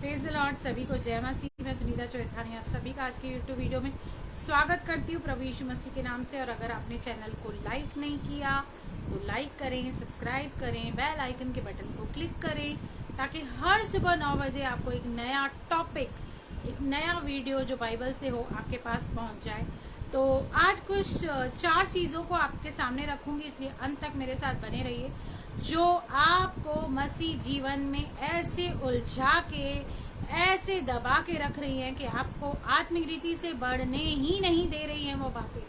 Praise the Lord. सभी को जय मसीह। मैं सुनीता चौथानी आप सभी का आज के यूट्यूब वीडियो में स्वागत करती हूँ प्रभु यीशु मसीह के नाम से। और अगर आपने चैनल को लाइक नहीं किया तो लाइक करें, सब्सक्राइब करें, बेल आइकन के बटन को क्लिक करें ताकि हर सुबह 9 बजे आपको एक नया टॉपिक, एक नया वीडियो जो बाइबल से हो आपके पास पहुँच जाए। तो आज कुछ 4 चीज़ों को आपके सामने रखूँगी, इसलिए अंत तक मेरे साथ बने रहिए, जो आपको मसीह जीवन में ऐसे उलझा के, ऐसे दबा के रख रही हैं कि आपको आत्मिक रीति से बढ़ने ही नहीं दे रही हैं वो बातें।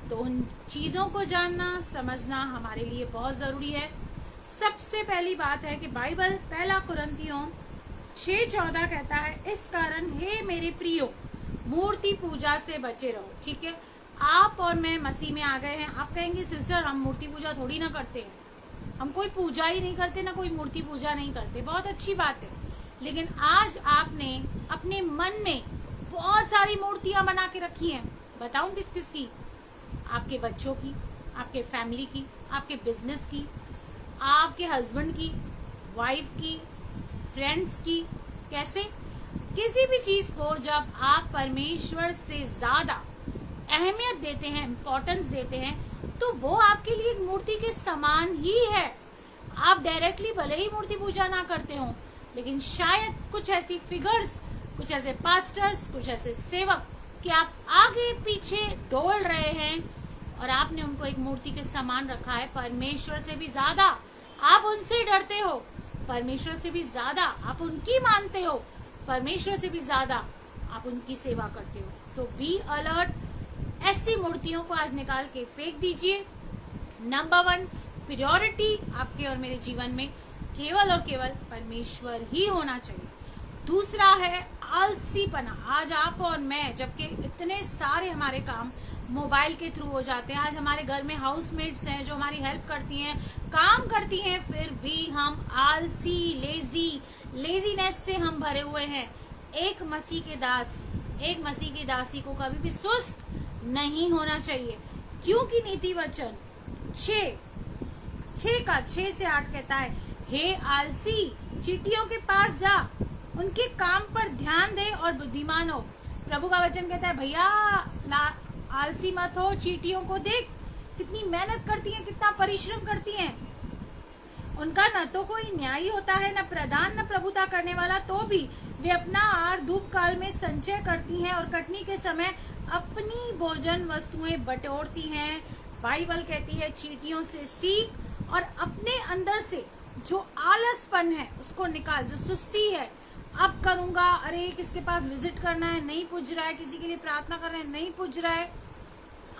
तो उन चीज़ों को जानना, समझना हमारे लिए बहुत ज़रूरी है। सबसे पहली बात है कि बाइबल पहला कुरिन्थियों 6:14 कहता है, इस कारण हे मेरे प्रियो मूर्ति पूजा से बचे रहो। ठीक है, आप और मैं मसीह में आ गए हैं। आप कहेंगे सिस्टर हम मूर्ति पूजा थोड़ी ना करते हैं, हम कोई पूजा ही नहीं करते, ना कोई मूर्ति पूजा नहीं करते। बहुत अच्छी बात है, लेकिन आज आपने अपने मन में बहुत सारी मूर्तियां बना के रखी हैं। बताऊं किस किस की? आपके बच्चों की, आपके फैमिली की, आपके बिजनेस की, आपके हस्बैंड की, वाइफ की, फ्रेंड्स की। कैसे? किसी भी चीज को जब आप परमेश्वर से ज्यादा अहमियत देते हैं, इम्पोर्टेंस देते हैं, तो वो आपके लिए एक मूर्ति के समान ही है। आप डायरेक्टली भले ही मूर्ति पूजा ना करते हो, लेकिन शायद कुछ ऐसी फिगर्स, कुछ ऐसे पास्टर्स, कुछ ऐसे सेवक कि आप आगे पीछे डोल रहे हैं और आपने उनको एक मूर्ति के समान रखा है। परमेश्वर से भी ज्यादा आप उनसे डरते हो, परमेश्वर से भी ज्यादा आप उनकी मानते हो, परमेश्वर से भी ज्यादा आप उनकी सेवा करते हो। तो बी अलर्ट, ऐसी मूर्तियों को आज निकाल के फेंक दीजिए। नंबर 1 प्रायोरिटी आपके और मेरे जीवन में केवल और केवल परमेश्वर ही होना चाहिए। दूसरा है आलसीपना। आज आप और मैं, जबकि इतने सारे हमारे काम मोबाइल के थ्रू हो जाते हैं, आज हमारे घर में हाउसमेट्स हैं जो हमारी हेल्प करती हैं, काम करती हैं, फिर भी हम आलसी, लेजीनेस से हम भरे हुए हैं। एक मसीह के दास, एक मसीह की दासी को कभी भी सुस्त नहीं होना चाहिए, क्योंकि नीति वचन 6 से 8 कहता है, हे आलसी चींटियों के पास जा, उनके काम पर ध्यान दे और बुद्धिमान हो। प्रभु का वचन कहता है भैया आलसी मत हो, चींटियों को देख कितनी मेहनत करती हैं, कितना परिश्रम करती हैं। उनका न तो कोई न्यायी होता है, न प्रधान, न प्रभुता करने वाला, तो भी वे अपना आहार धूप काल में संचय करती हैं और कटनी के समय अपनी भोजन वस्तुएं बटोरती हैं। बाइबल कहती है चींटियों से सीख और अपने अंदर से जो आलसपन है उसको निकाल, जो सुस्ती है, अब करूंगा, अरे किसके पास विजिट करना है, नहीं पुज रहा है, किसी के लिए प्रार्थना करना है, नहीं पुज रहा है।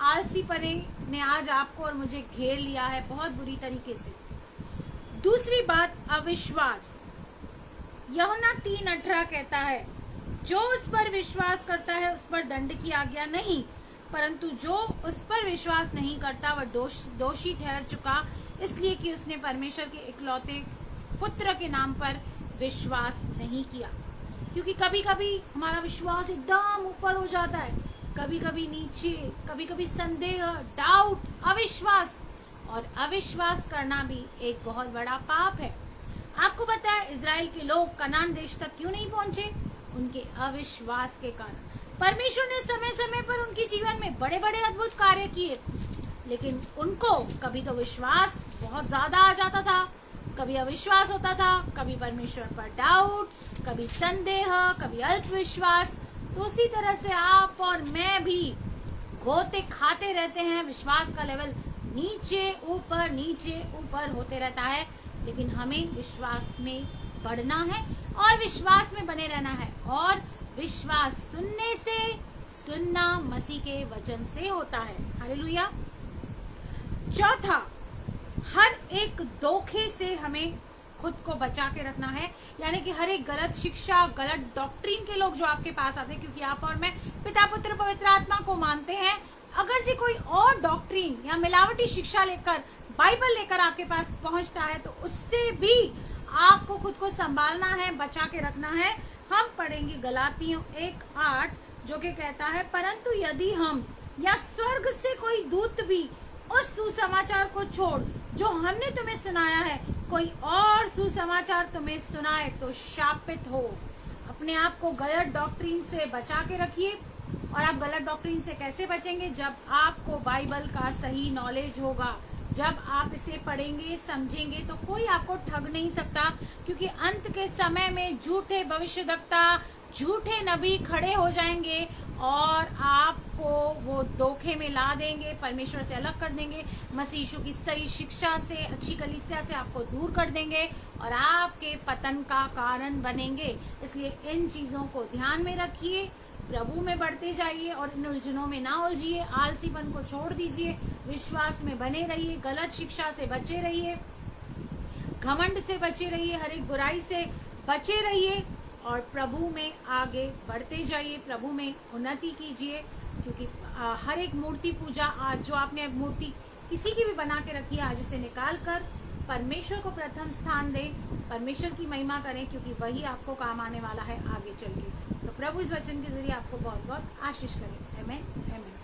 आलसीपने ने आज आपको और मुझे घेर लिया है बहुत बुरी तरीके से। दूसरी बात, अविश्वास। यूहन्ना 3:18 कहता है, जो उस पर विश्वास करता है उस पर दंड की आज्ञा नहीं, परंतु जो उस पर विश्वास नहीं करता वह दोषी ठहर चुका, इसलिए कि उसने परमेश्वर के इकलौते पुत्र के नाम पर विश्वास नहीं किया। क्योंकि कभी कभी हमारा विश्वास एकदम ऊपर हो जाता है, कभी कभी नीचे, कभी कभी संदेह, डाउट, अविश्वास। और अविश्वास करना भी एक बहुत बड़ा पाप है। आपको पता है इजराइल के लोग कनान देश तक क्यों नहीं पहुंचे? उनके अविश्वास के कारण। परमेश्वर ने समय समय पर उनके जीवन में बड़े बड़े अद्भुत कार्य किए, लेकिन उनको कभी तो विश्वास बहुत ज्यादा आ जाता था, कभी अविश्वास होता था, कभी परमेश्वर पर डाउट, कभी संदेह, कभी अल्पविश्वास। तो उसी तरह से आप और मैं भी गोते खाते रहते हैं। विश्वास का लेवल नीचे ऊपर होते रहता है, लेकिन हमें विश्वास में बढ़ना है और विश्वास में बने रहना है। और विश्वास सुनने से, सुनना मसीह के वचन से होता है। हालेलुया। चौथा, हर एक धोखे से हमें खुद को बचा के रखना है, यानी कि हर एक गलत शिक्षा, गलत डॉक्ट्रिन के लोग जो आपके पास आते हैं, क्योंकि आप और मैं पिता पुत्र पवित्र आत्मा को मानते हैं। अगर जी कोई और डॉक्ट्रिन या मिलावटी शिक्षा लेकर, बाइबल लेकर आपके पास पहुंचता है, तो उससे भी आपको खुद को संभालना है, बचा के रखना है। हम पढ़ेंगे गलातियों 1:8 जो कि कहता है, परंतु यदि हम या स्वर्ग से कोई दूत भी उस सुसमाचार को छोड़ जो हमने तुम्हें सुनाया है, कोई और सुसमाचार तुम्हें सुनाए तो शापित हो। अपने आप को गलत डॉक्ट्रिन से बचा के रखिए। और आप गलत डॉक्ट्रिन से कैसे बचेंगे? जब आपको बाइबल का सही नॉलेज होगा, जब आप इसे पढ़ेंगे समझेंगे, तो कोई आपको ठग नहीं सकता। क्योंकि अंत के समय में झूठे भविष्यद्वक्ता, झूठे नबी खड़े हो जाएंगे और आपको वो धोखे में ला देंगे, परमेश्वर से अलग कर देंगे, मसीह यीशु की सही शिक्षा से, अच्छी कलीसिया से आपको दूर कर देंगे और आपके पतन का कारण बनेंगे। इसलिए इन चीज़ों को ध्यान में रखिए, प्रभु में बढ़ते जाइए और इन उलझनों में ना उलझिए। आलसीपन को छोड़ दीजिए, विश्वास में बने रहिए, गलत शिक्षा से बचे रहिए, घमंड से बचे रहिए, हर एक बुराई से बचे रहिए और प्रभु में आगे बढ़ते जाइए, प्रभु में उन्नति कीजिए। क्योंकि हर एक मूर्ति पूजा, आज जो आपने मूर्ति किसी की भी बना के रखी है, आज उसे निकाल कर परमेश्वर को प्रथम स्थान दें, परमेश्वर की महिमा करें, क्योंकि वही आपको काम आने वाला है आगे चल के। तो प्रभु इस वचन के जरिए आपको बहुत बहुत आशीष करें। आमीन, आमीन।